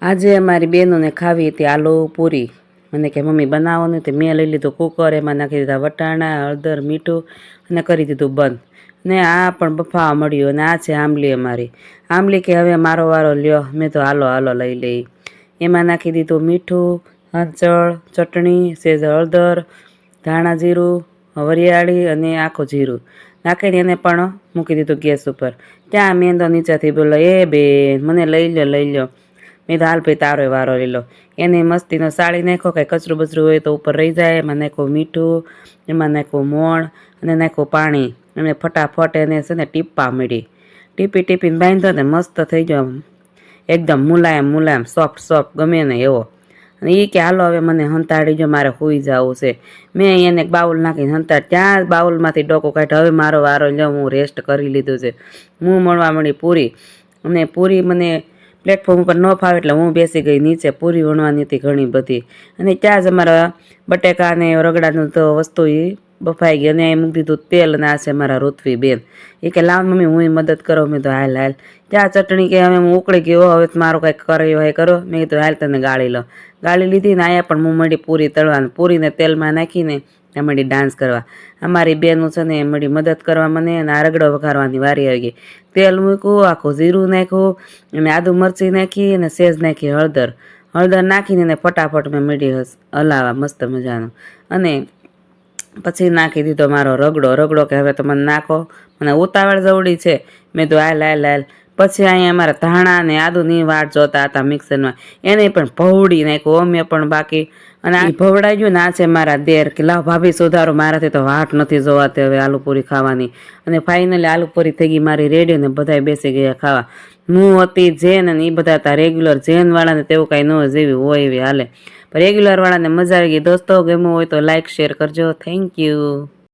આજે અમારી બહેનોને ખાવી હતી આલુ પૂરી. મને કે મમ્મી બનાવવાનું તે મેં લઈ લીધું કુકર, એમાં નાખી દીધા વટાણા, હળદર, મીઠું અને કરી દીધું બંધ. ને આ પણ બફાવા મળ્યું. અને આ છે આંબલી અમારી. આંબલી કે હવે મારો વારો લ્યો. મેં તો હાલો હાલો લઈ લઈ. એમાં નાખી દીધું મીઠું, હળચળ, ચટણી, સેજ હળદર, ધાણા જીરું, વરિયાળી અને આખું જીરું નાખીને એને પણ મૂકી દીધું ગેસ ઉપર. ત્યાં મેં તો નીચેથી બોલો, એ બેન મને લઈ લો. મેં તો હાલ ભાઈ તારો વારો લઈ લો. એને મસ્તીનો સાળી નાખો, કાંઈ કચરું બચરું હોય તો ઉપર રહી જાય. એમાં નાખ્યું મીઠું, એમાં નાખ્યું મોણ અને નાખ્યું પાણી અને ફટાફટ એને છે ને ટીપા મળી. ટીપીને બાંધ્યો ને મસ્ત થઈ ગયો, એકદમ મુલાયમ સોફ્ટ ગમે ને એવો. અને એ કે હાલો હવે મને હંતાડી જો, મારે સૂઈ જવું છે. મેં એને બાઉલ નાખીને હંતાડ, ત્યાં બાઉલમાંથી ડોકો કાઢ્યો. હવે મારો વારો લ્યો, હું રેસ્ટ કરી લીધું છે. હું મળવા મળી પૂરી. અને પૂરી મને પ્લેટફોર્મ ઉપર ન ફાવે એટલે હું બેસી ગઈ નીચે. પૂરી વણવાની હતી ઘણી બધી. અને ત્યાં જ અમારા બટેકા અને રગડાનું તો વસ્તુ એ બફાઈ ગઈ. અને એ મૂકી દીધું તેલ. અને આ છે મારા ઋત્વી બેન. એ કે લાવ મમ્મી હું મદદ કરો. મેં તો હાલ. ત્યાં ચટણી કે હવે હું ઉકળી ગયો, હવે મારું કંઈક કર્યો હોય કરો. મેં કીધું હાલ તને ગાળી લીધી. ને આયા પણ હું મળી પૂરી તળવાનું. પૂરીને તેલમાં નાખીને ત્યાં મળી ડાન્સ કરવા. અમારી બેનું છે ને મળી મદદ કરવા મને. અને આ રગડો વઘારવાની વારી આવી ગઈ. તેલ મૂક્યું, આખું જીરું નાખ્યું અને આદુ મરચી નાખી અને સેજ નાખી હળદર નાખીને એને ફટાફટ મેં મળી હલાવા મસ્ત મજાનું. અને પછી નાખી દીધો મારો રગડો કે હવે તો મને નાખો, મને ઉતાવળ જવડી છે. મેં તો હાલ. પછી અહીંયા અમારા ધાણા ને આદુની વાટ જોતા હતા મિક્સરમાં. એને પણ ભવડી નાખ્યું અમે પણ બાકી. અને આ ભવડાઈ ગયું ને આ છે મારા દેર કે લાવ ભાભી સુધારો, મારાથી તો વાટ નથી જોવાતી હવે આલુપૂરી ખાવાની. અને ફાઇનલી આલુપૂરી થઈ ગઈ મારી રેડી ને બધા બેસી ગયા ખાવા. હું હતી જેન અને એ બધા હતા રેગ્યુલર. જેન વાળાને તેવું કાંઈ ન જેવી હોય એવી હાલે, પણ રેગ્યુલર વાળાને મજા આવી ગઈ. દોસ્તો ગમ્યું હોય તો લાઈક શેર કરજો. Thank you.